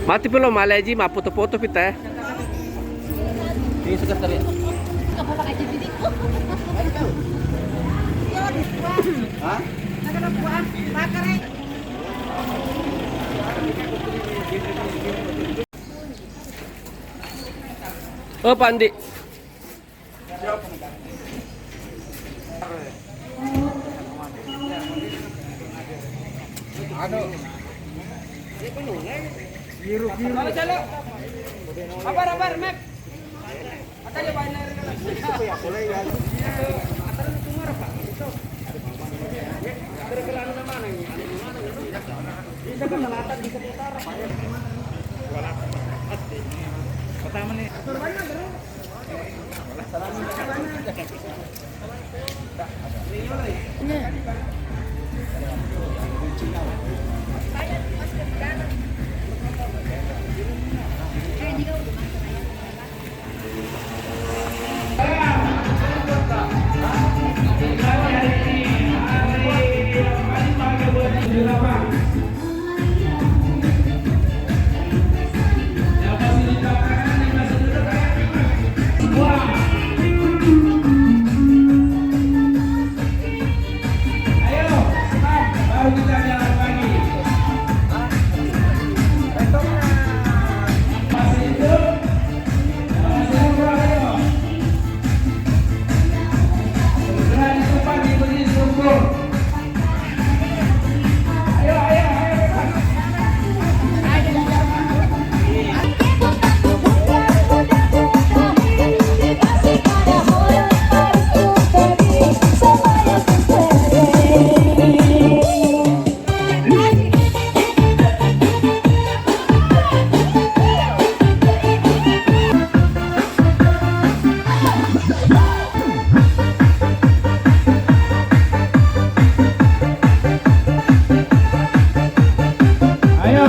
Mati pula malai ji, foto-foto kita. Ini sekretariat. Hah? Oh, Pandi. Aduh. Biru. Abar, map. Atali banner. Ya, boleh ya. Atar itu apa? Itu. Kira-kira anu mana ini? Bisa ke selatan, bisa ke utara. Pertama nih.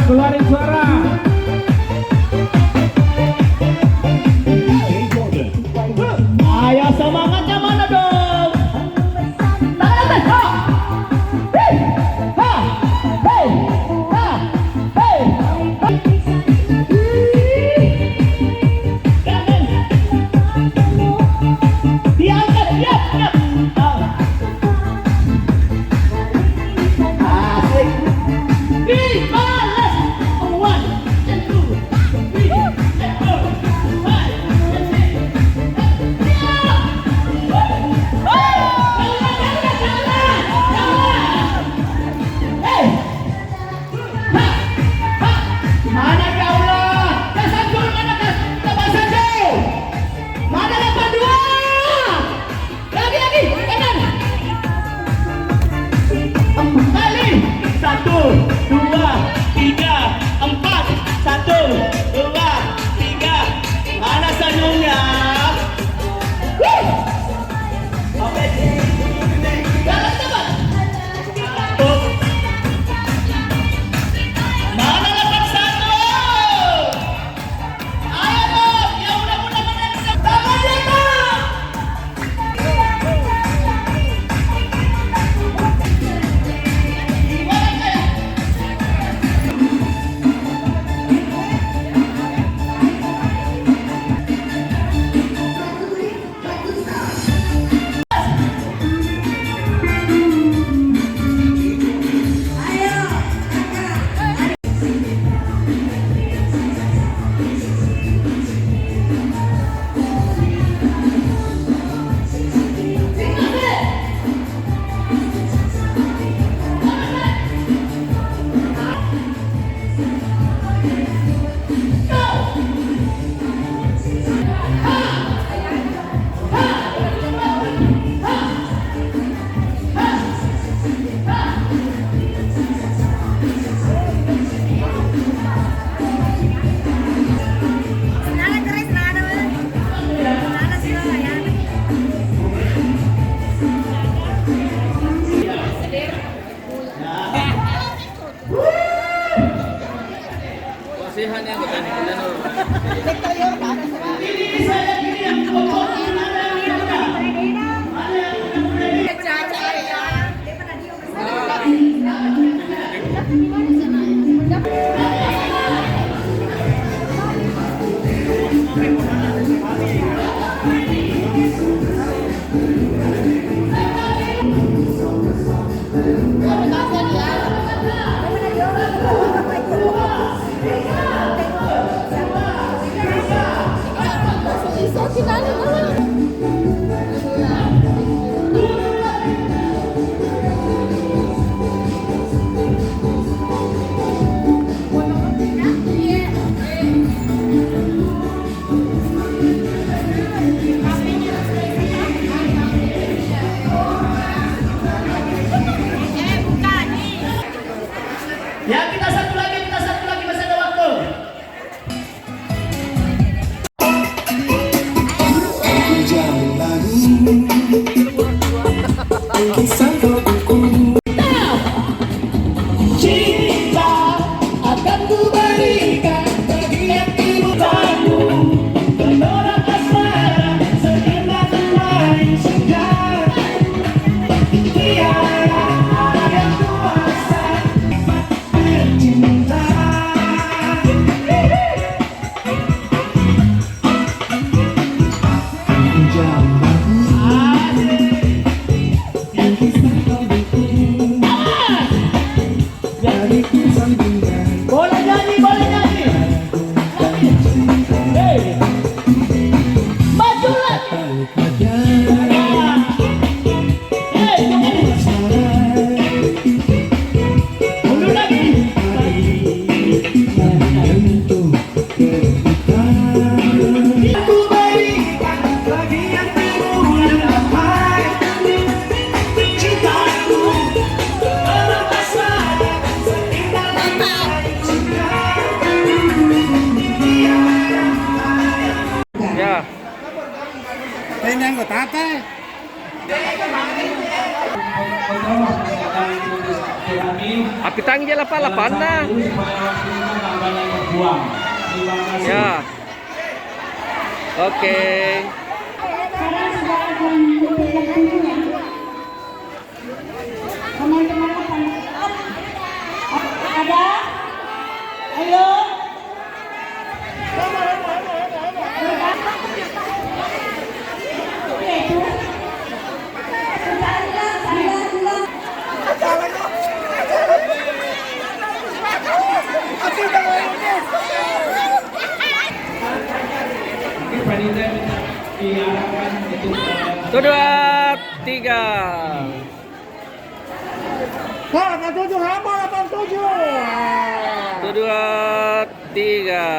Keluarin suara. Ayo semangatnya mana dong? Tangan ha. Hei. Ha. Hei. Ha. Hei. Kanan. Diangkat, ya. Asik. Dibalas. 1, 2, 3, 4, 5, 6, 7, 8. Mana kaulah? Kesanjul mana kesanjul? Mana 82? Lagi kanan. 4 kali. 1, 2, 3, 4. 1, 2, 3. Mana senyumnya? Oke. Jalan cepat. Mana 81? Ayo dong, yang udah menang. Tangan di atas. Kasihan yang nyanyi, boleh nyanyi. Lagi. Hei. Maju lagi. Hei, mundur lagi. Aku berikan bagi yang terbulan damai. Cintaku terlepas pada seindah Ya. Tenang ke tata. Api tangi jalan pala panda. Ya. Oke. Sekarang sudah ada yang tujuh ya. Teman-teman ada? Ayo. Oke, itu. Satu, dua, tiga. Wah, 87 hamba 87. Satu, dua, tiga.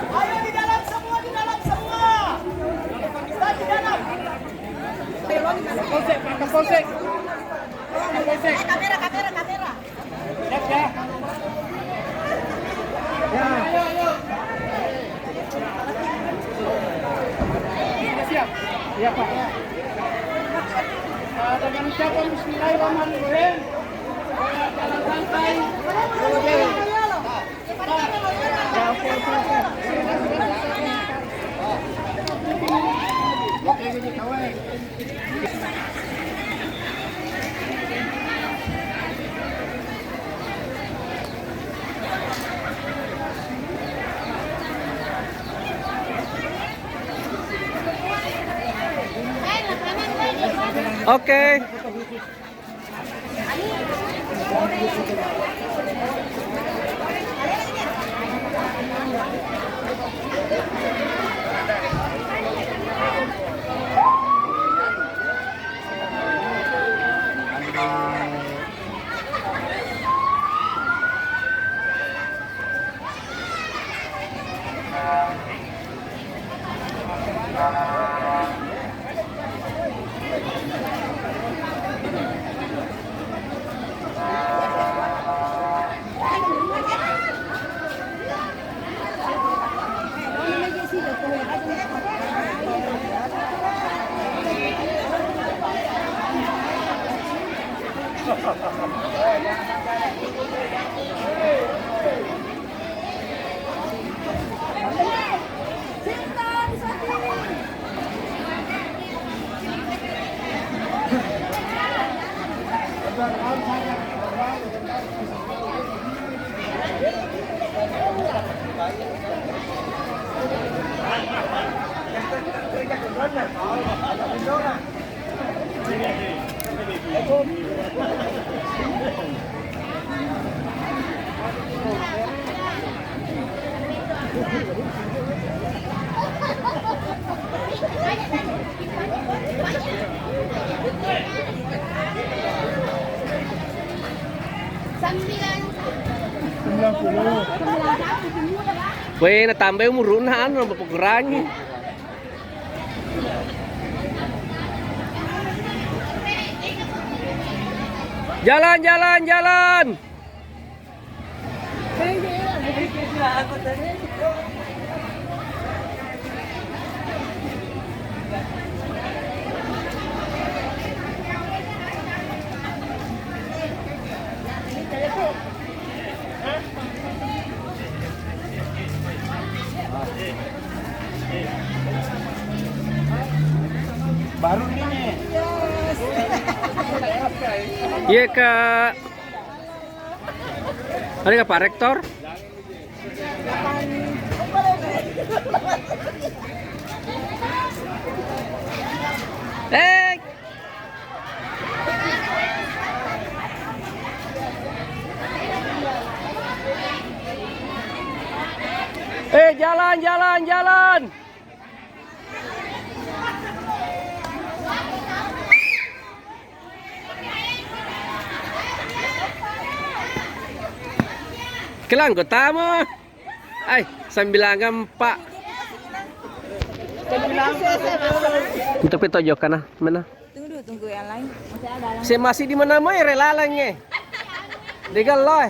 Ayo di dalam semua, di dalam semua. Kita di dalam. Polsek, Pak Polsek. Polsek. Kamera. Siap ya. Ya. Ayo. Siap. Iya, Pak. Dengan ucapan bismillahirrahmanirrahim. Jalan santai. Oke. Ya, oke. Oke, gini kawan. Oke. Weh, natambay umurunan, mapapagurangi. Jalan, jalan, jalan. Baru ini. Iya Kak. Ada nggak Pak Rektor? Eh. Jalan, jalan, jalan. Kelang tamu. Ay, 94. Untuk petojo kana mana? Tunggu yang lain. Masih ada lang. Saya masih di mana mo relalangnya. Degal loy.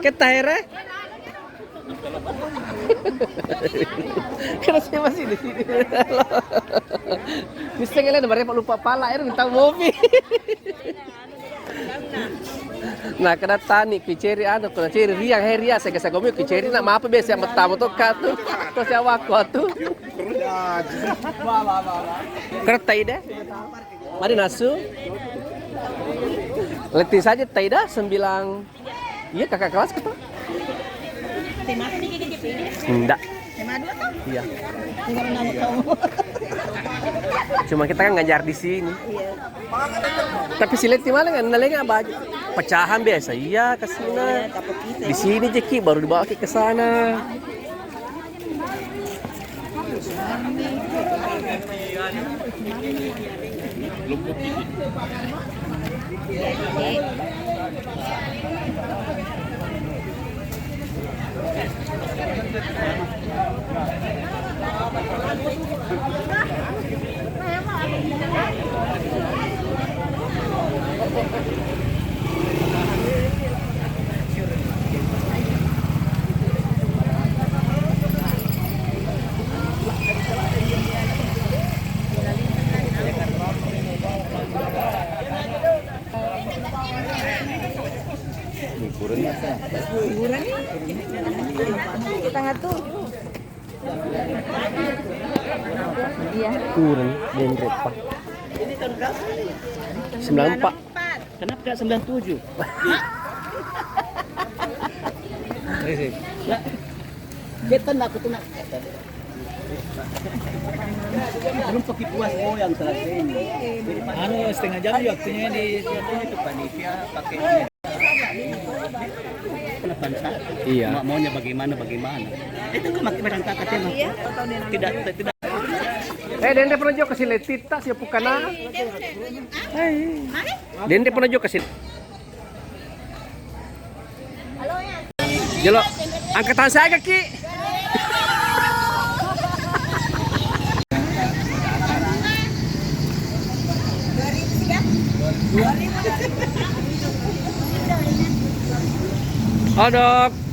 Kita here. Karena saya masih di sini. Mesti kalian ada lupa pala air minta mobil. Nah, kena tani kiceri anu kena ceri riang heria saya gasa gomi kiceri nak apa biasa yang bertamu tuh katu tuh saya waktu kena taida mari nasu letih saja taida 9 iya kakak kelas kata enggak iya cuma kita kan ngajar di sini tapi silet di mana kan nalengnya baju pecahan biasa iya ke sini di sini Jeki baru dibawa ke sana Tengah tuh. Iya. kurang dan berapa 94 Kenapa tidak 97? Ya. Kita nak aku nak. Belum pakai puas yang selesai ini. Anu setengah jam waktunya di itu panitia pakai ini. Penasa. iya Maunya bagaimana? Itu kan makin berantakan ya. Iya. Tidak. Dende pernah juga kasih letita siapa kana Dende pernah juga kasih Jelo angkatan saya kaki Odok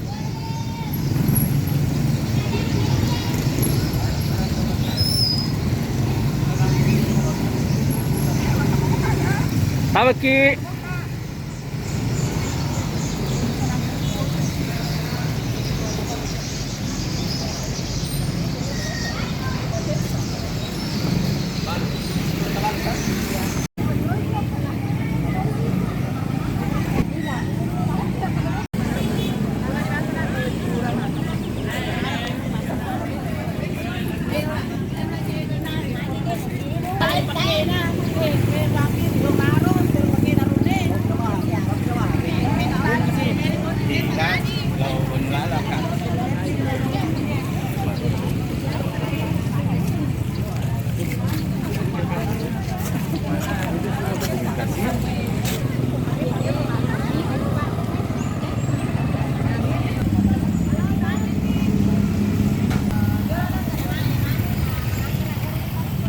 Tabaki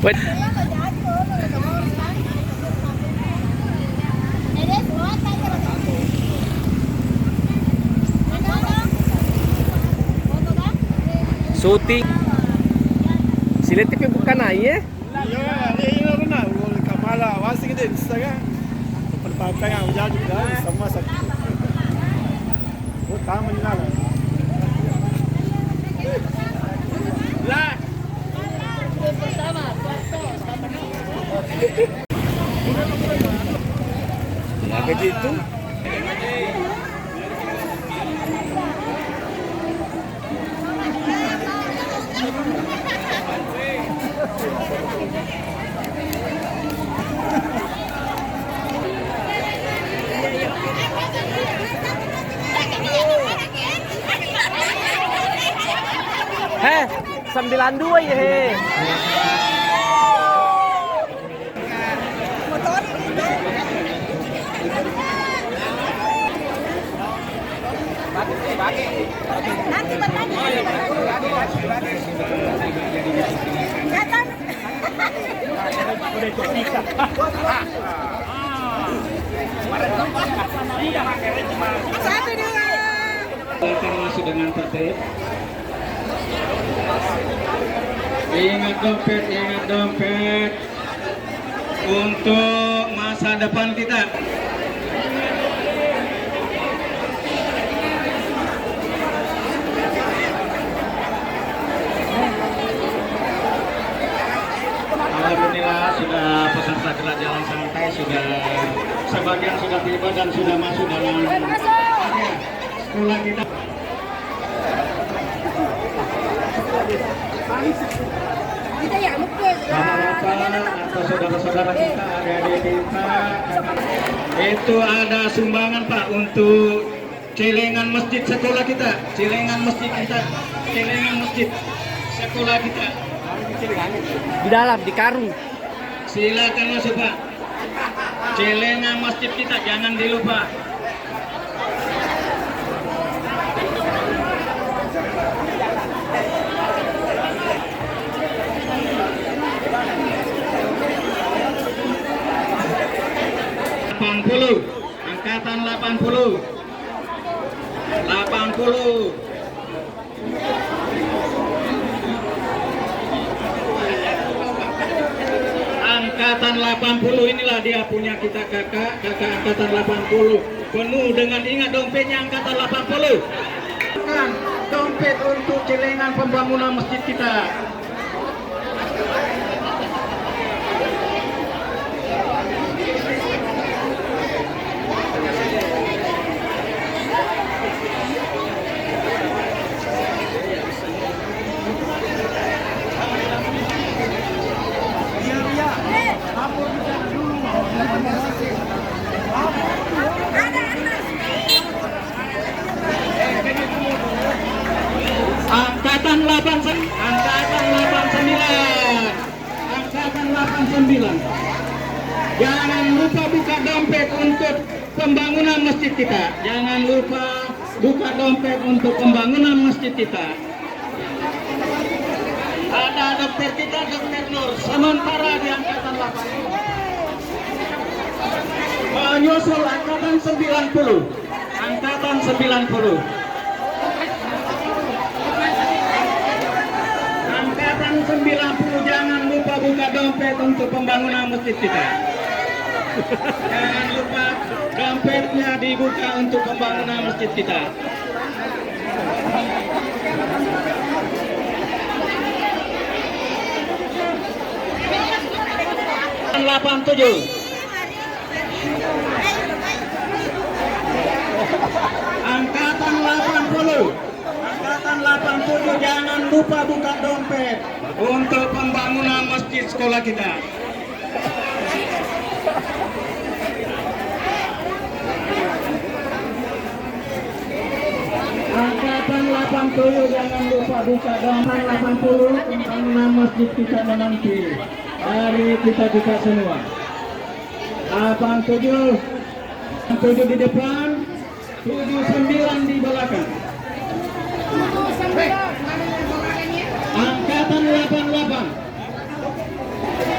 Wait. Shooting. Sila tipe bukan aja. Iya, benar. Kamala, wasing din sa kan. Pagpapay ang jadi dah sama satu. Oh, tama ni lah. begitu. Heh, 92 ya he. Nanti bertanya. Datang. Satu dua. Akan masuk dengan tertib. Ingat dompet untuk masa depan kita. Alhamdulillah sudah peserta gerak jalan santai sudah sebagian sudah tiba dan sudah masuk dalam area sekolah kita. Kita ya mukul. Bapak-bapak atau saudara-saudara kita, adik-adik kita, itu ada sumbangan Pak untuk celengan masjid sekolah kita, celengan masjid sekolah kita. Di dalam, di karung. Silakan masuk Pak. Celengan masjid kita jangan dilupa. Angkatan 80. Angkatan 80 inilah dia punya kita kakak angkatan 80. Penuh dengan ingat dompetnya angkatan 80. Dompet untuk celengan pembangunan masjid kita. Angkatan 89. Jangan lupa buka dompet untuk pembangunan masjid kita. Jangan lupa buka dompet untuk pembangunan masjid kita. Ada dokter kita, Dokter Nur, sementara di angkatan 80. Menyusul angkatan 90. Angkatan 90. Angkatan 90 jangan lupa buka dompet untuk pembangunan masjid kita. Jangan lupa dompetnya dibuka untuk pembangunan masjid kita. Angkatan 87. Angkatan 80. Angkatan 87 jangan lupa buka dompet untuk pembangunan masjid sekolah kita. Angkatan 80 jangan lupa buka dompet 80 pembangunan masjid kita nanti. Mari kita buka semua. 87 di depan, 79 di belakang. Angkatan 88.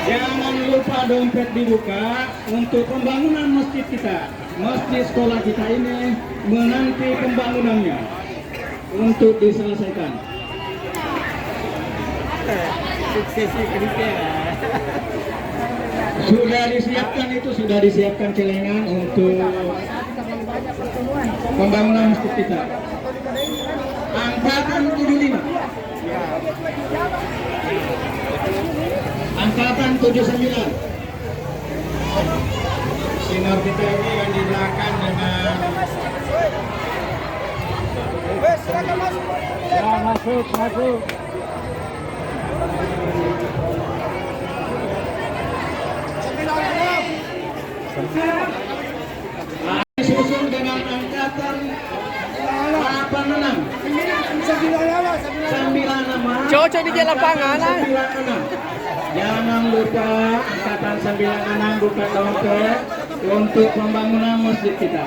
Jangan lupa dompet dibuka untuk pembangunan masjid kita. Masjid sekolah kita ini menanti pembangunannya untuk diselesaikan. Sudah disiapkan celengan untuk pembangunan masjid kita. Angkatan 75. Angkatan 79. senior kita ini yang di belakang dengan Masuk. disusul dengan angkatan 86 96 Cocok di jalan lapangan. 96. Jangan lupa angkatan 96 buka dompet untuk pembangunan masjid kita.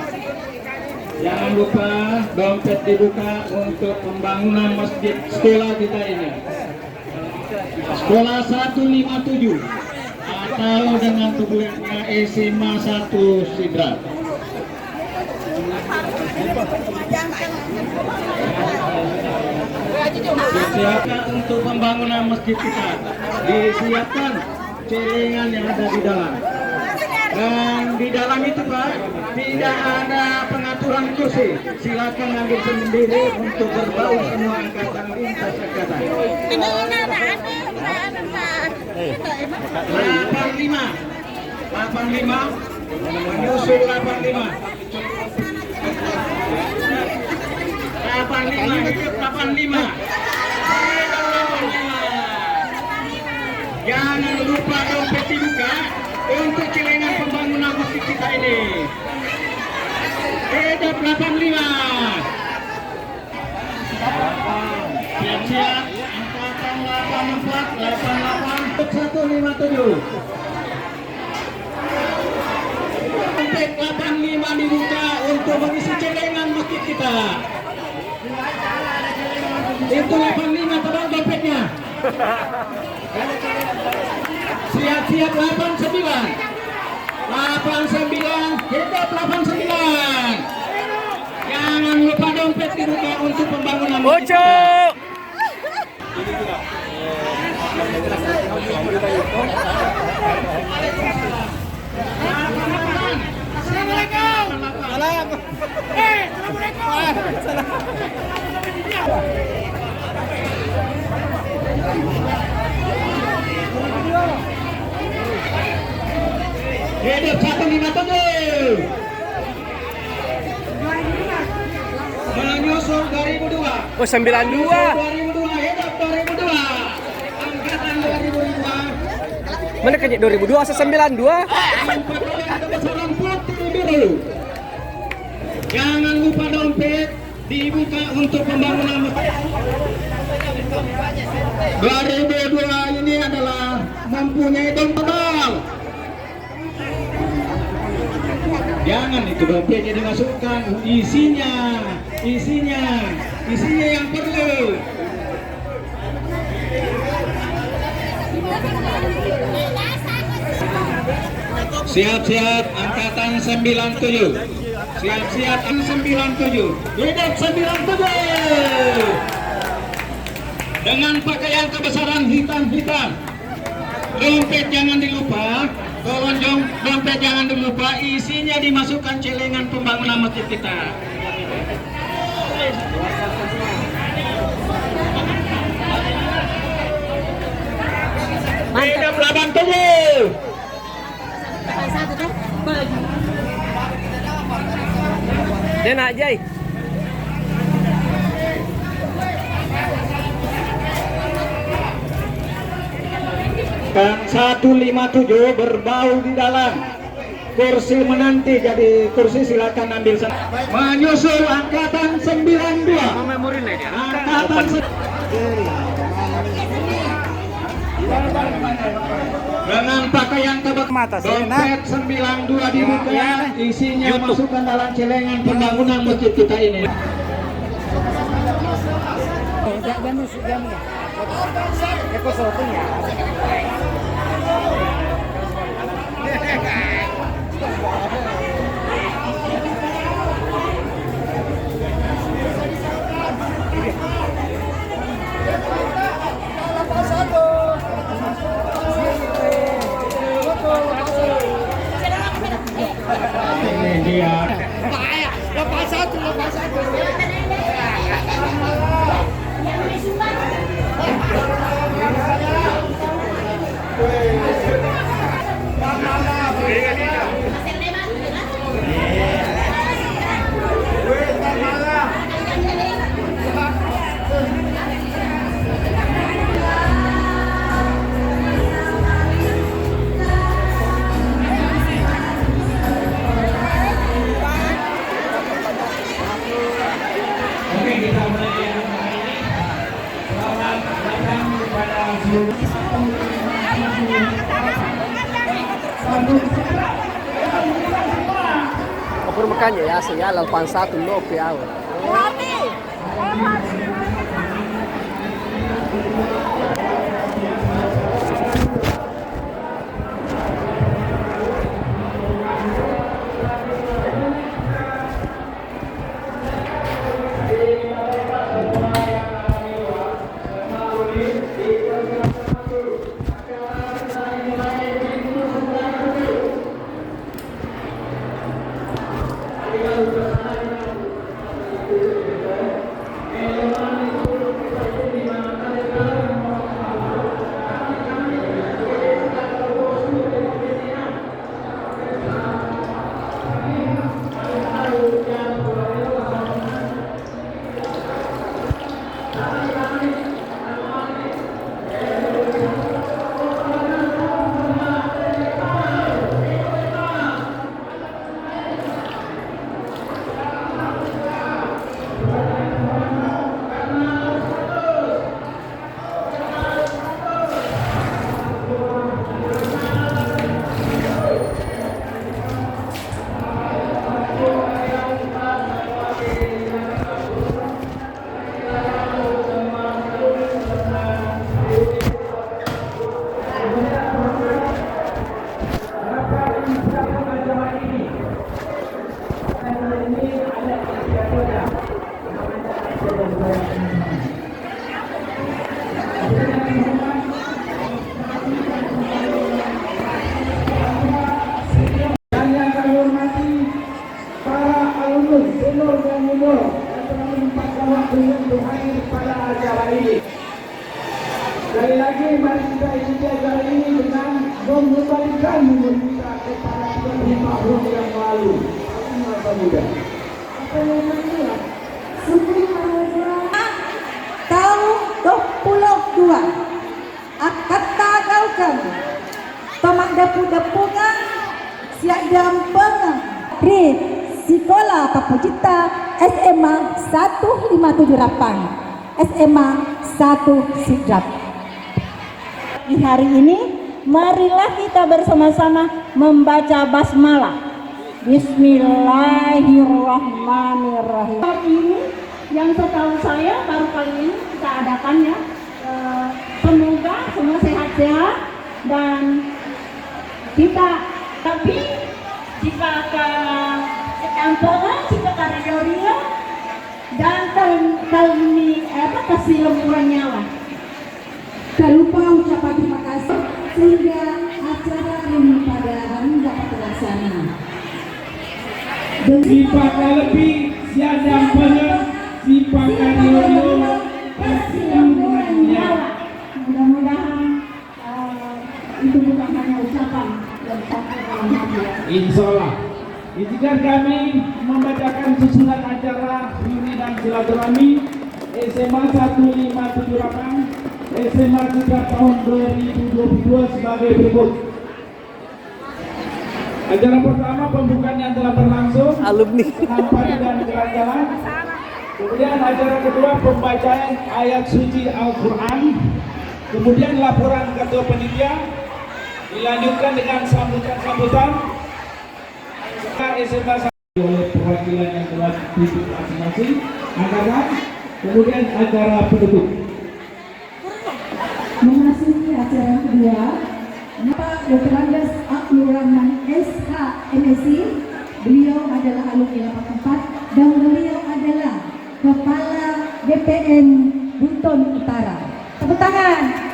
Jangan lupa dompet dibuka untuk pembangunan masjid sekolah kita ini. Sekolah 157 atau dengan tubuhnya SMA 1 Sidra. Disiapkan untuk pembangunan masjid kita. Disiapkan celengan yang ada di dalam. Dan di dalam itu Pak, tidak ada pengaturan kursi. Silakan ambil sendiri untuk berbaur semua angkatan lintas angkatan. 85 menyusul 85 Jangan lupa dompet dibuka untuk celengan pembangunan masjid kita ini. Hidup 85. Siap-siap angkatan 84 88 157. Dompet 85 dibuka untuk mengisi celengan masjid kita. Itu 85 tebal dompetnya. Siap-siap 89 hidup 89. Jangan lupa dompet dibuka untuk pembangunan masjid kita. Hidup 157. Menyusul 2002. Oh 92. 2002 hidup 2002. Angkatan 2002. Mana kayaknya 2002 asa 92? Kebesaran putih biru. Jangan lupa dompet dibuka untuk pembangunan masjid. 2002 ini adalah mempunyai dompet. Jangan itu dompetnya dimasukkan, isinya yang perlu. Siap-siap angkatan 97. Siap-siap 97. Hidup 97. Dengan pakaian kebesaran hitam-hitam. Dompet jangan dilupa. Tolong dompet jangan dilupa. Isinya dimasukkan celengan pembangunan masjid kita. Hidup 87. Dia nak Jai. Dan 157 berbau di dalam. Kursi menanti, jadi kursi silakan ambil sana. Menyusul angkatan 92. Angkatan dengan pakaian dompet 92 dibuka, isinya masukkan dalam celengan pembangunan masjid kita ini. Ini dia. Okur makanya ya, saya lalpan satu no piaw. Dan yang kami hormati para alumnus senior dan junior yang telah menyempatkan waktunya untuk hadir pada acara ini. Sekali lagi mari kita ikuti acara ini dengan mengembalikan umur kita kepada 35 tahun yang lalu. Masa muda. Tahun 22 akan tagaukan teman depu-depungan siap dampengan di Sekolah Kapacita SMA 1578 SMA 1 Sidrap. Di hari ini marilah kita bersama-sama membaca basmalah. Bismillahirrahmanirrahim. Ini yang setahu saya baru kali ini kita adakan ya. Semoga semua sehat-sehat dan kita, tapi jika ke sekampungan, jika ke Rio dan kami kasih lemburan nyawa. Tak lupa ucapan terima kasih sehingga acara ini pada hari dapat terlaksana. Dipakar lebih siadam penuh, dipakar dulu, kasih lemburan nyawa. Mudah-mudahan itu bukan hanya ucapan dan sampai dalam hati. insya Allah. Izinkan kami membacakan susunan acara reuni dan silaturahmi SMA 1578 SMA 3 tahun 2022 sebagai berikut. Acara pertama pembukaan yang telah berlangsung Alumni. kampanye dan jalan-jalan. Kemudian acara kedua pembacaan ayat suci Al-Quran. Kemudian laporan ketua panitia. Dilanjutkan dengan sambutan-sambutan SMA oleh perwakilan yang telah duduk masing-masing angkatan. Kemudian acara penutup. Memasuki acara kedua, Bapak Dr. Andes Abdul Rahman SH MSc, beliau adalah alumni 84 dan beliau adalah Kepala BPN Buton Utara. Tepuk tangan.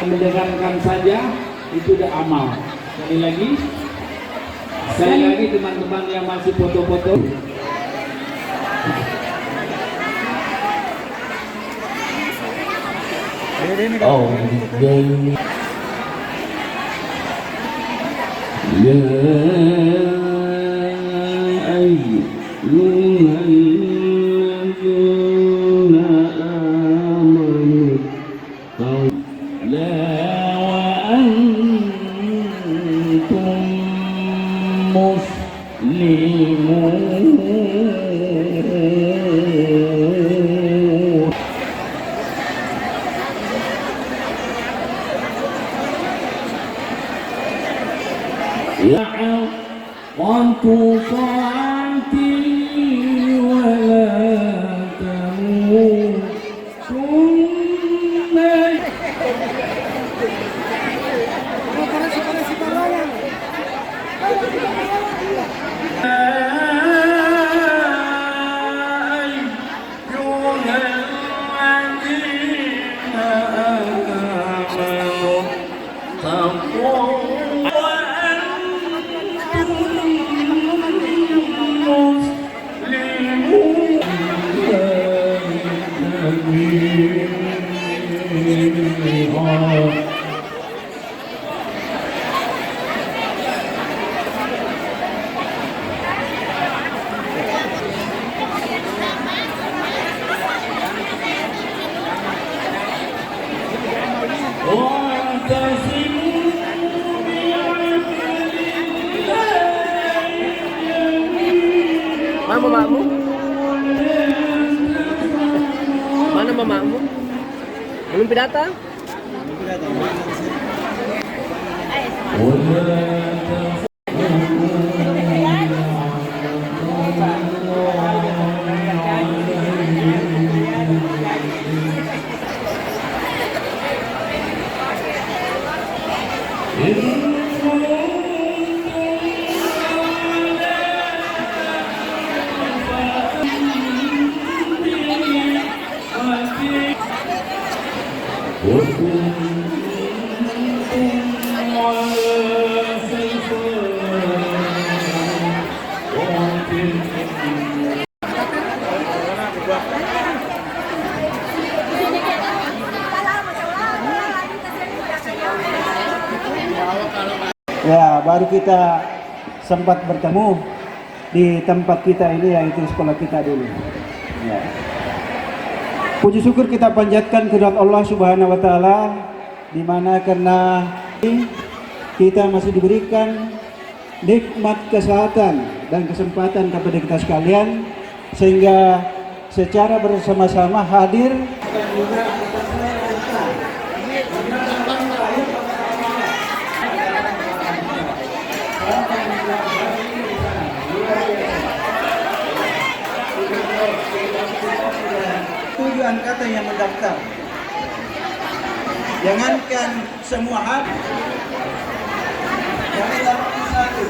Mendengarkan saja itu udah amal. Sekali lagi teman-teman yang masih foto-foto. Oh, ya ayyuhalladzina amanu la wa antum muslimun Mana mamamu? Mana mamamu? Belum datang? Ya, baru kita sempat bertemu di tempat kita ini, yaitu sekolah kita dulu. Ya. Puji syukur kita panjatkan kehadirat Allah Subhanahu wa taala, di mana karena kita masih diberikan nikmat kesehatan dan kesempatan kepada kita sekalian, sehingga secara bersama-sama hadir dan juga tujuan kata yang mendaftar. Jangankan semua hal yang dapat satu.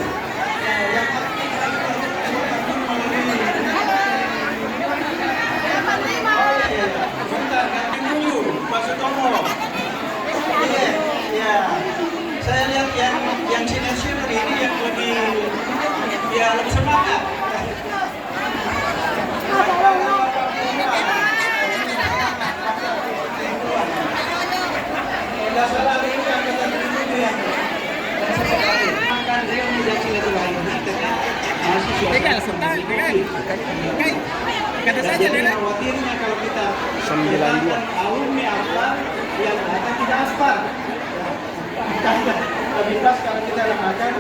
Ya, saya lihat yang senior ini yang lebih semangat. Tidak salah ini angkatan 77 yang akan real menjadi silaturahmi dengan mahasiswa. Dan jadi khawatirnya kalau kita 92 alumni apa yang akan tidak aspal. Lebih pas kalau kita lakukan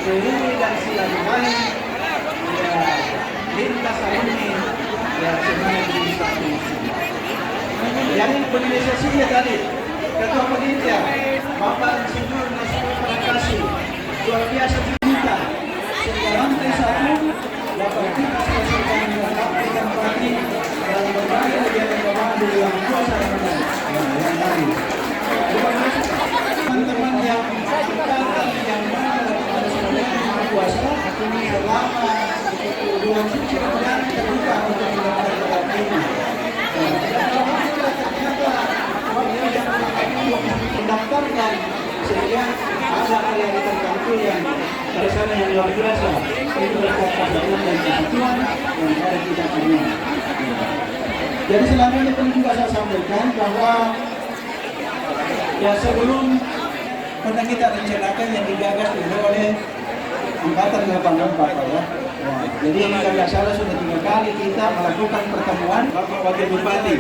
reuni dan silaturahmi, ya lintas alumni, ya semuanya di satu. Yang organisasinya tadi Ketua Panitia Bapak Insinyur Nasional Prakasi luar biasa kita, sehingga lantai satu dapat kita selesaikan dapat ditempati dalam berbagai kegiatan pembantu yang kuasa yang lain. Teman-teman yang yang kuasa selama bulan suci Ramadan terbuka untuk mendapatkan ini. Mendaftarkan sehingga ada area tertentu yang pada sana yang luar biasa, itu adalah keadaan dan kesatuan yang ada kita semua. Jadi selama ini perlu juga saya sampaikan bahwa ya sebelum pernah kita rencanakan yang digagas dulu oleh Angkatan 84 ya. Jadi kalau nggak salah sudah 3 kali kita melakukan pertemuan Bapak Wakil Bupati,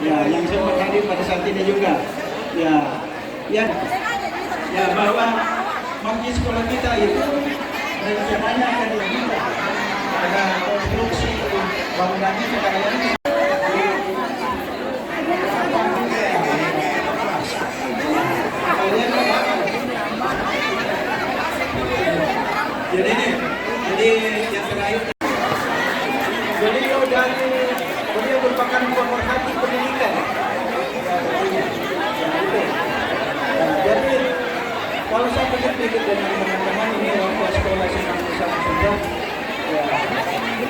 ya yang sempat hadir pada saat ini juga, ya bahwa masjid sekolah kita itu rencananya akan dibuka ada konstruksi bangunannya sekarang ini. Jadi yang terakhir, beliau merupakan pemerhati pendidikan. Jadi kalau saya pikir dengan teman-teman ini orang sekolah sudah, ya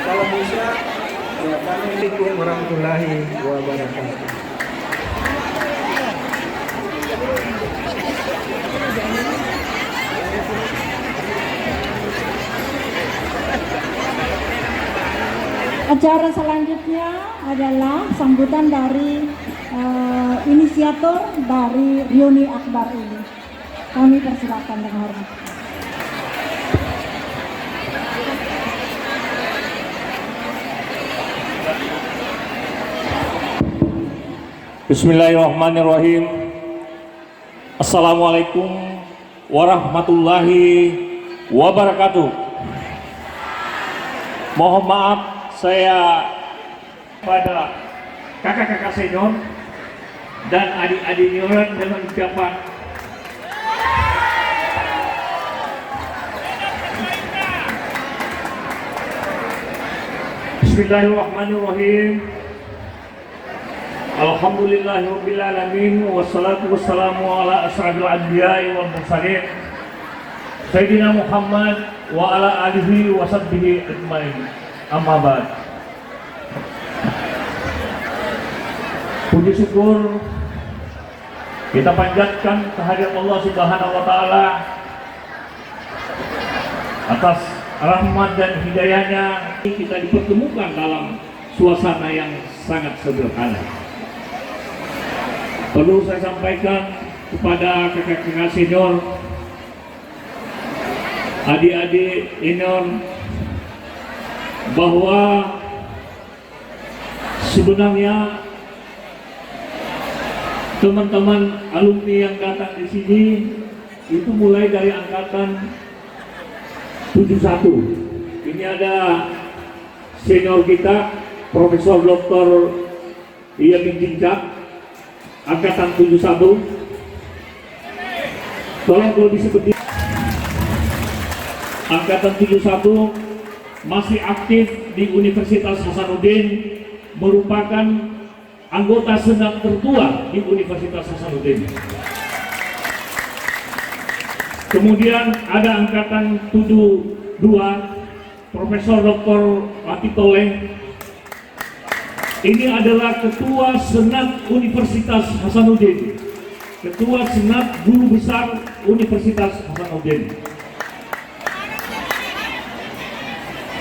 kalau bisa, ya kami Assalamualaikum warahmatullahi wabarakatuh. Acara selanjutnya adalah sambutan dari inisiator dari reuni akbar ini. Kami persilakan dengan hormat. Bismillahirrahmanirrahim. Assalamualaikum warahmatullahi wabarakatuh. Mohon maaf saya pada kakak-kakak senior dan adik-adik senior dengan ucapan Bismillahirrahmanirrahim. Alhamdulillahirabbil alamin wassalatu wassalamu ala asyrafil anbiya'i wal mursalin Sayyidina Muhammad wa ala alihi wa sahbihi ajmain. Amma ba'd. Puji syukur kita panjatkan kehadirat Allah Subhanahu wa taala atas rahmat dan hidayahnya kita dipertemukan dalam suasana yang sangat sederhana. Perlu saya sampaikan kepada kakak-kakak senior, adik-adik senior, bahwa sebenarnya teman-teman alumni yang datang di sini itu mulai dari angkatan 71. Ini ada senior kita, Profesor Dr. Yamin Jincak, angkatan 71. Tolong kalau disebut angkatan 71 masih aktif di Universitas Hasanuddin, merupakan anggota senat tertua di Universitas Hasanuddin. Kemudian ada angkatan 72 Profesor Dr. Latif Toleh. Ini adalah Ketua Senat Universitas Hasanuddin, Ketua Senat Guru Besar Universitas Hasanuddin.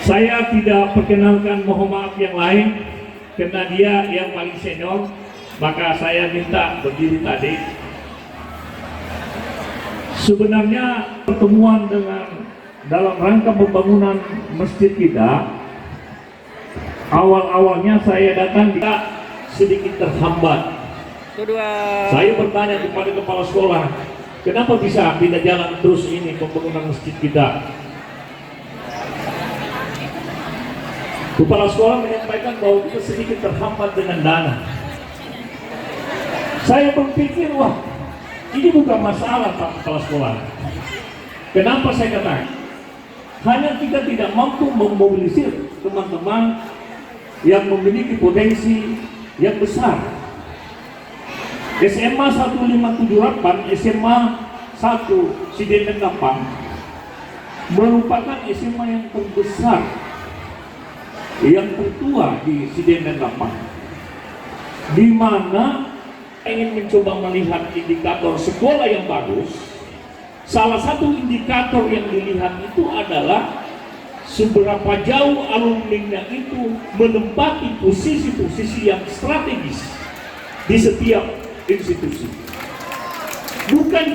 Saya tidak perkenalkan, mohon maaf yang lain, karena dia yang paling senior, maka saya minta berdiri tadi. Sebenarnya pertemuan dalam rangka pembangunan masjid kita, awal-awalnya saya datang sedikit terhambat. Saya bertanya kepada kepala sekolah, kenapa bisa tidak jalan terus ini pembangunan masjid kita? Kepala sekolah menyampaikan bahwa kita sedikit terhambat dengan dana. Saya berpikir, wah, ini bukan masalah Pak Kepala Sekolah. Kenapa saya katakan? Hanya kita tidak mampu memobilisir teman-teman yang memiliki potensi yang besar. SMA 1578, SMA 1 Sidendeng Gampang merupakan SMA yang terbesar, yang tertua di Sidendeng Gampang, di mana ingin mencoba melihat indikator sekolah yang bagus. Salah satu indikator yang dilihat itu adalah seberapa jauh alumninya itu menempati posisi-posisi yang strategis di setiap institusi. Bukan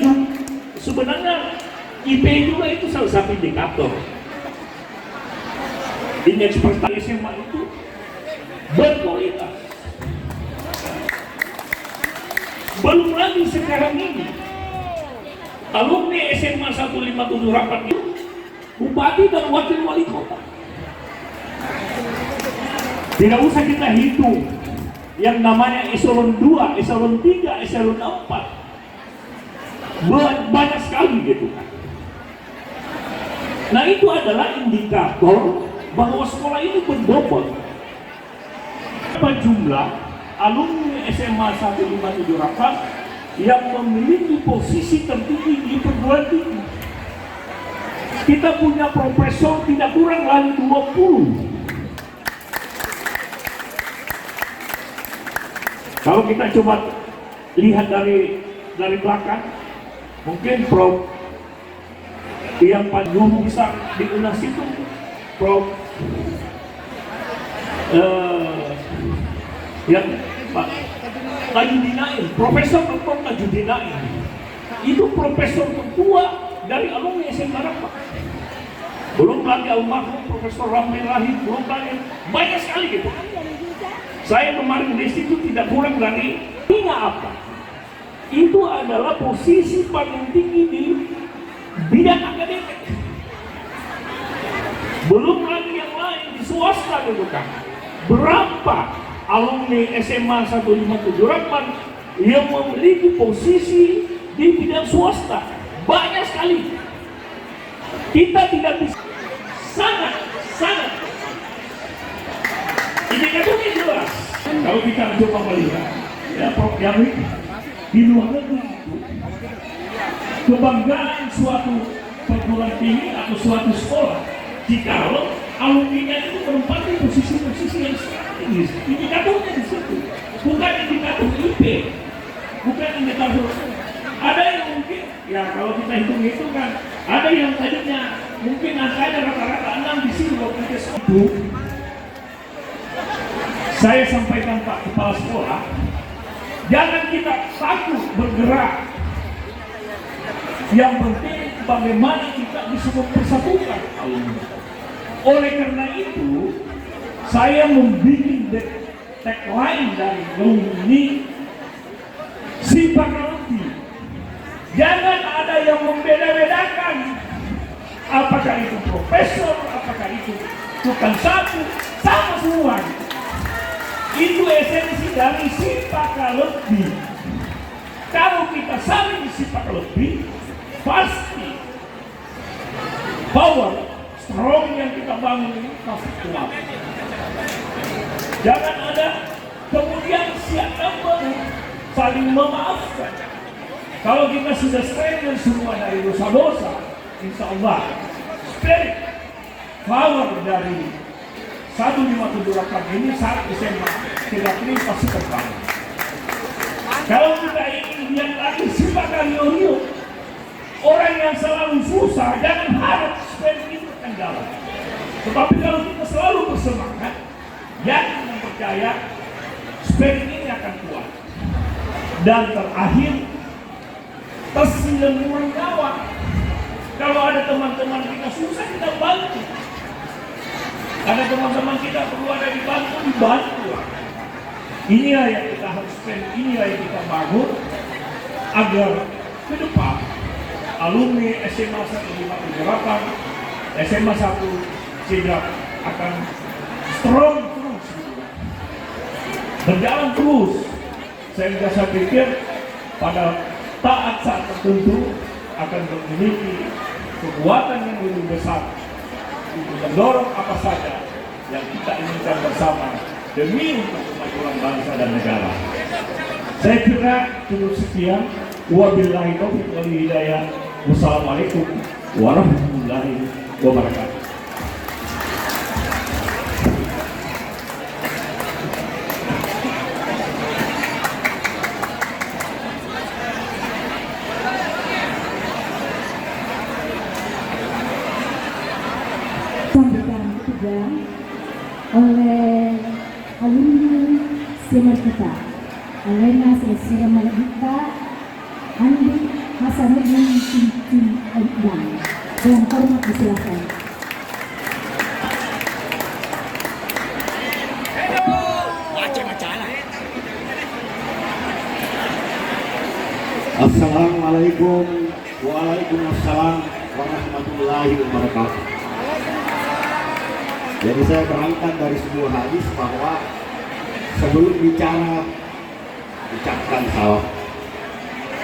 sebenarnya IP juga itu salah satu indikator. Indeks prestasi SMA itu berkualitas. Belum lagi sekarang ini alumni SMA 1578 itu bupati dan wakil wali kota. Tidak usah kita hitung yang namanya eselon 2, eselon 3, eselon 4. Banyak sekali gitu kan. Nah, itu adalah indikator bahwa sekolah ini berbobot. Apa jumlah alumni SMA 1578 yang memiliki posisi tertinggi di perguruan tinggi? Kita punya profesor tidak kurang lagi 20. Kalau kita coba lihat dari belakang, mungkin Prof yang paling besar di UNAS itu Prof yang Pak Tajudinain, Profesor Dr. Tajudinain, itu profesor ketua dari alumni SMA Rapat. Belum lagi almarhum Profesor Ramli Rahim, belum lagi banyak sekali gitu. Saya kemarin di situ tidak kurang dari ini apa? Itu adalah posisi paling tinggi di bidang akademik. Belum lagi yang lain di swasta gitu kan. Berapa alumni SMA 157 Rapat yang memiliki posisi di bidang swasta? Banyak sekali. Kita tidak bisa sangat indikatornya jelas. Kalau kita coba melihat ya Prof. Yamin, di luar negeri itu kebanggaan suatu perguruan tinggi atau suatu sekolah jikalau alumninya itu menempati posisi-posisi yang strategis. Indikatornya di situ, bukan indikator IP, bukan indikator. Ada yang mungkin ya kalau kita hitung-hitung kan, ada yang tadinya mungkin angkanya rata-rata 6 di sini waktu kita itu. Saya sampaikan Pak Kepala Sekolah, jangan kita takut bergerak. Yang penting bagaimana kita bisa mempersatukan alumni. Oleh karena itu, saya membuat tagline dari alumni sifat alumni. Jangan ada yang membeda-bedakan. Apakah itu profesor, apakah itu tukang sapu, sama semua. Itu esensi dari sifat lebih. Kalau kita saling sifat lebih, pasti power strong yang kita bangun ini pasti kuat. Jangan ada kemudian siapa saling memaafkan. Kalau kita sudah strengthen semua dari dosa-dosa, insya Allah spirit power dari 157 Rakat ini saat SMA tidak ini pasti terbangun. Kalau kita ingin lihat lagi sifat Rio, orang yang selalu susah jangan harap spirit itu akan jalan. Tetapi kalau kita selalu bersemangat, yakin dan percaya spirit ini akan kuat. Dan terakhir, kesilmuan kawan. Kalau ada teman-teman kita susah, kita bantu. Ada teman-teman kita perlu ada dibantu. Inilah yang kita harus spend, inilah yang kita bangun agar ke depan alumni SMA 158, SMA 1 Sidrap akan strong terus, berjalan terus. Sehingga saya pikir pada saat tertentu akan memiliki kekuatan yang lebih besar untuk mendorong apa saja yang kita inginkan bersama demi untuk kemajuan bangsa dan negara. Saya kira cukup sekian. Wabillahi taufiq wal hidayah. Wassalamualaikum warahmatullahi wabarakatuh. Sambutan ketiga oleh alumni senior kita, Alena Selesira Malabika, Andi Hasanuddin Cincin Aibdan. Dengan hormat disilakan. Assalamualaikum Waalaikumsalam warahmatullahi wabarakatuh. Jadi saya berangkat dari sebuah hadis bahwa sebelum bicara ucapkan salam.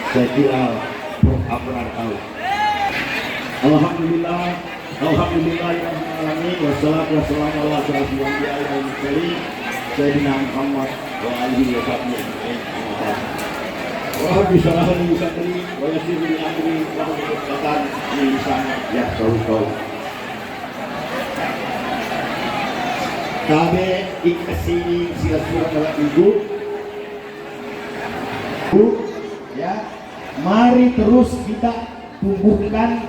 Saya kira Prof. Abrar tahu. Alhamdulillah ya alamin wassalatu wassalamu ala asyrofil anbiya'i wal mursalin sayyidina Muhammad wa alihi wa sahbihi ajma'in. Wa rabbi shrah li sadri wa yassir li amri wa hlul 'uqdatam min lisani yafqahu qawli. Kami ikut sini sila surat dalam ibu, ya. Mari terus kita tumbuhkan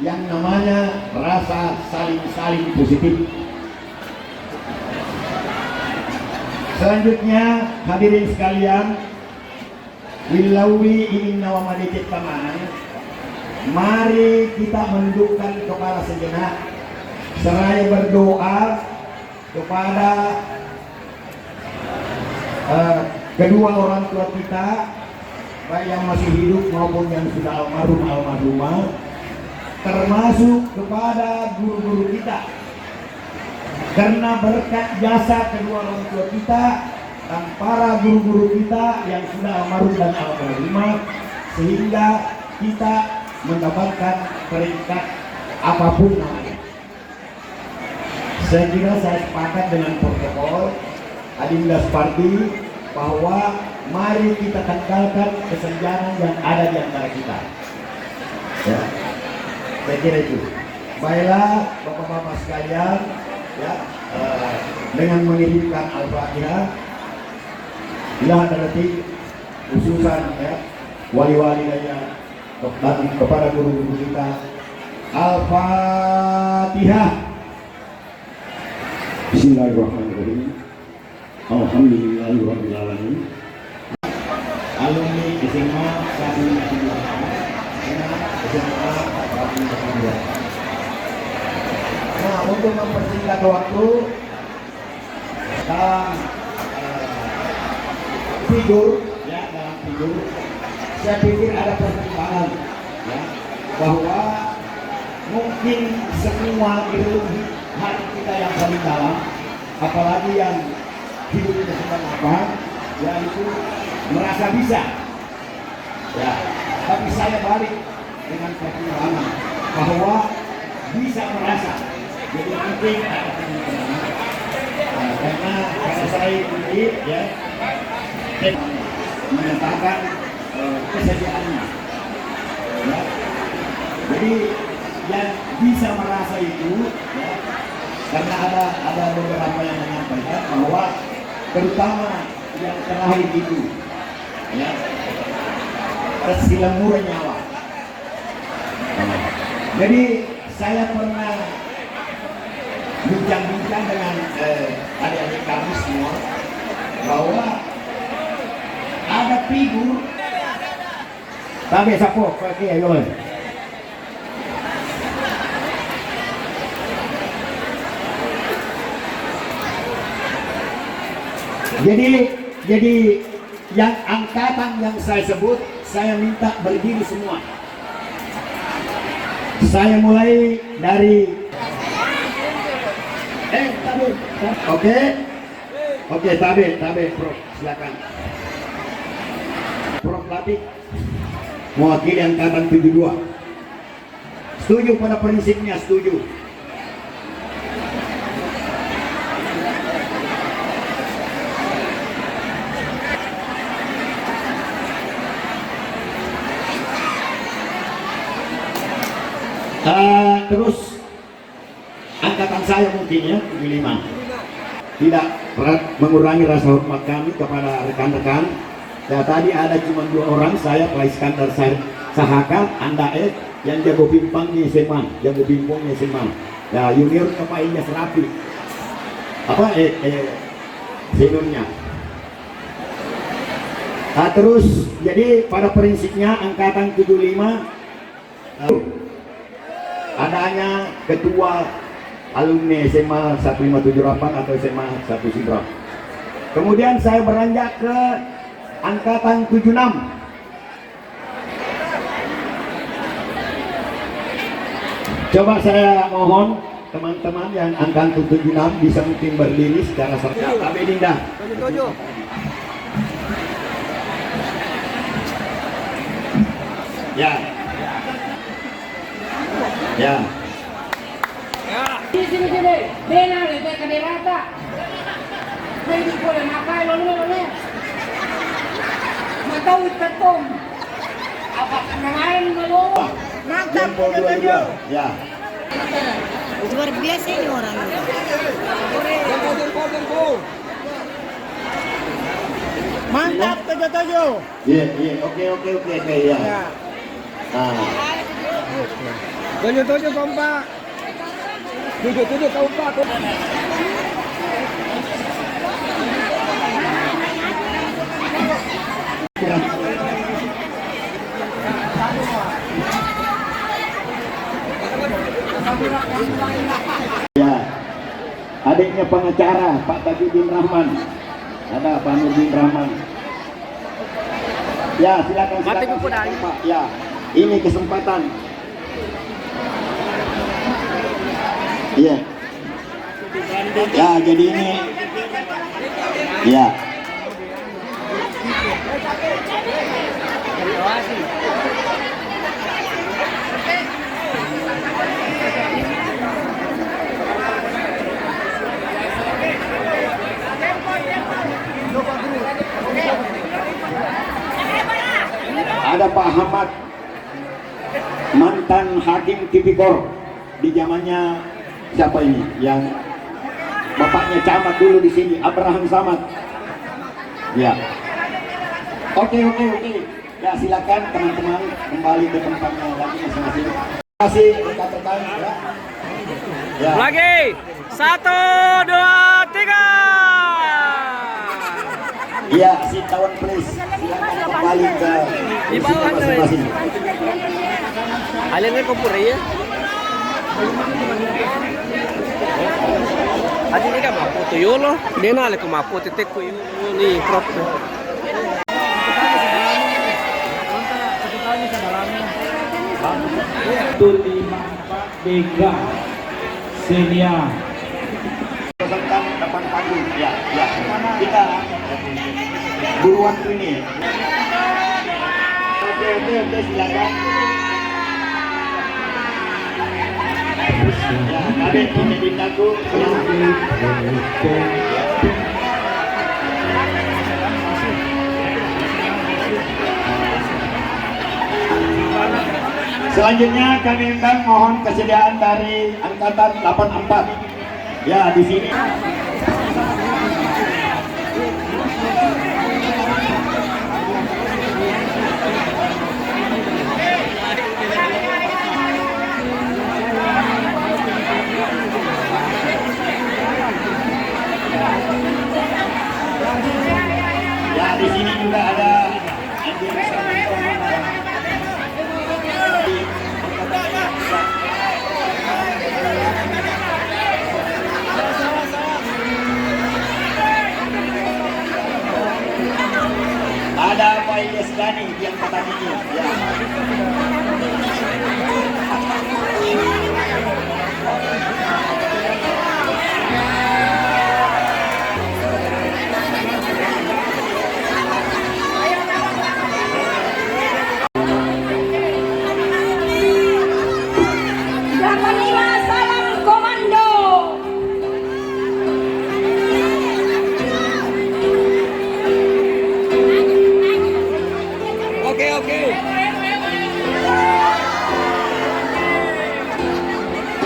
yang namanya rasa saling positif. Selanjutnya hadirin sekalian, Wilawi ingin nawamadikit taman. Mari kita mendukkan kepala sejenak seraya berdoa kepada kedua orang tua kita, baik yang masih hidup maupun yang sudah almarhumah, termasuk kepada guru-guru kita. Karena berkat jasa kedua orang tua kita dan para guru-guru kita yang sudah almarhum dan almarhumah, sehingga kita mendapatkan peringkat apapun namanya. Saya kira saya sepakat dengan protokol Adinda Sparti bahwa mari kita tinggalkan kesenjangan yang ada di antara kita. Ya, saya kira itu. Baiklah bapak-bapak sekalian, ya, dengan mengirimkan Al-Fatihah, bila ada detik khususan ya wali-wali dan kepada guru-guru kita. Al-Fatihah. Bismillahirrahmanirrahim. Alhamdulillahirabbil alamin. Alumni SMA 1 Nah, untuk mempersingkat waktu dalam figur, ya, dalam figur, saya pikir ada pertimbangan, ya, bahwa mungkin semua itu hati kita yang paling dalam, apalagi yang hidupnya sedang apa, yaitu merasa bisa, ya. Tapi saya balik dengan pertimbangan bahwa bisa merasa, jadi penting ada pertimbangan. Karena saya ikuti, ya, menyatakan kesediaannya, ya. Jadi yang bisa merasa itu, ya, karena ada beberapa yang menyampaikan bahwa terutama yang terakhir itu, ya, tersilemur nyawa. Jadi saya pernah bincang-bincang dengan adik-adik kami semua bahwa ada figur tapi sapo pakai ayo. Jadi yang angkatan yang saya sebut, saya minta berdiri semua. Saya mulai dari tabir. Oke, tabir, Prof, silakan. Prof Latif mewakili angkatan 72. Setuju pada prinsipnya, setuju. Terus angkatan saya mungkin ya 75. Tidak mengurangi rasa hormat kami kepada rekan-rekan. Ya, tadi ada cuma 2 orang, saya Pak Iskandar Sahaka, Anda yang jago pimpangnya SMA, jago pimpongnya SMA. Ya, junior ke Pak Ilyas Rapi. Apa seniornya. Nah, terus jadi pada prinsipnya angkatan 75 adanya ketua alumni SMA 1578 atau SMA 1 Sidrap. Kemudian saya beranjak ke angkatan 76. Coba saya mohon teman-teman yang angkatan 76 bisa mungkin berdiri secara serta. Tapi Dinda. Ya. Ya. Sini, benar itu kaderata. Hindi ko na makai lo. Matau itatong. Apa kenangan lo? Mantap Tempo 22. Ya. Luar biasa ini orang. Mantap 77. Iya, oke ya. Tujuh kompak. Tujuh kompak. adiknya pengacara Pak Tajudin Rahman. Ada Pak Nurdin Rahman. Ya, silakan Pak. Ya, ini kesempatan. Iya. Ya, jadi ini. Ya. Ada Pak Ahmad, mantan hakim tipikor di zamannya siapa ini? Yang bapaknya camat dulu di sini, Abraham Samad. Ya. Oke. Ya, silakan teman-teman kembali ke tempatnya lagi masing-masing. Terima kasih rekan-rekan. Ya. Lagi 1, 2, 3. Iya, sit down please. Silakan kembali ke Di bawah masing-masing. Alin kumpul ya. Adi ni kan mapu tu yolo. Dia nak le mapu titik ku yolo ni prop. Itu 5 Bega Senia. Peserta depan panggung. Ya. Kita buruan ini. Oke, silakan. Ya, kami ini ditaku. Selanjutnya kami mohon kesediaan dari angkatan 84. Ya, di sini. Ya, di sini juga ada Pak Ilyas Gani yang petaninya. Ya.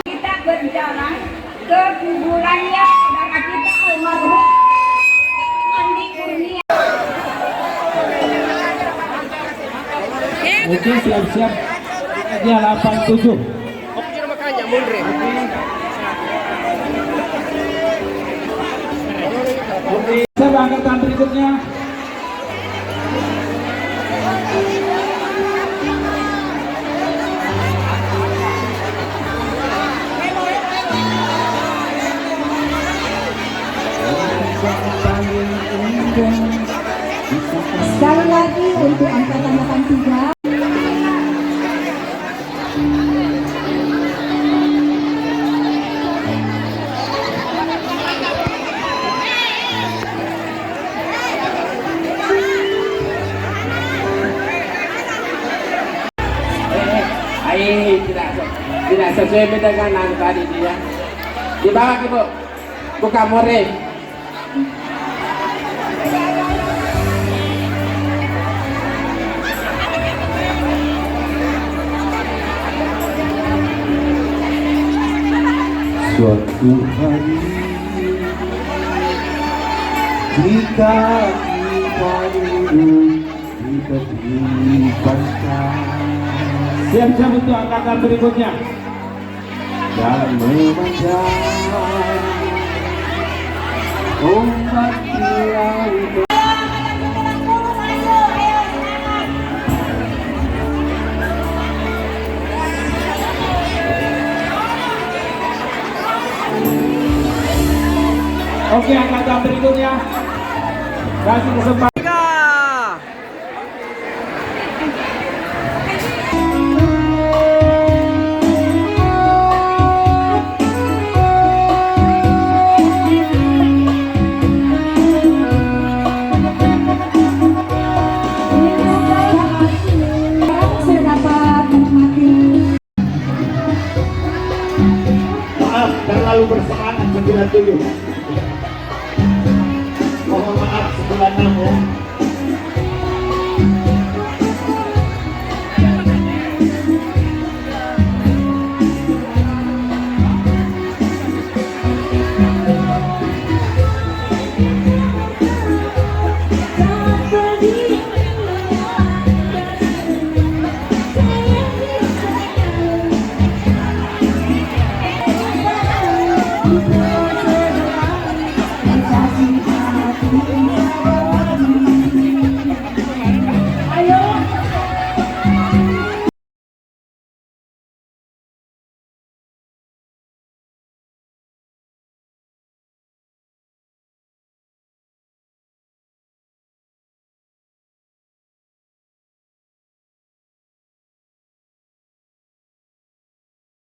Kita berjalan ke kuburannya saudara kita almarhum Andi Kurnia. Oke, siap-siap. Dia 87. Oke, kira makanya mundur. Siapa angkatan berikutnya? Sekali lagi untuk angkatan 83. Tidak sesuai dengan angka dia. Di bawah ibu, buka more. Suatu hari jika kita duduk di tepi pantai Siap-siap untuk angkatan berikutnya. dan memandang ombak di laut. Kasih kesempatan. Sudah dapat menikmati. Maaf, terlalu bersemangat 97. Mohon maaf 96 ya.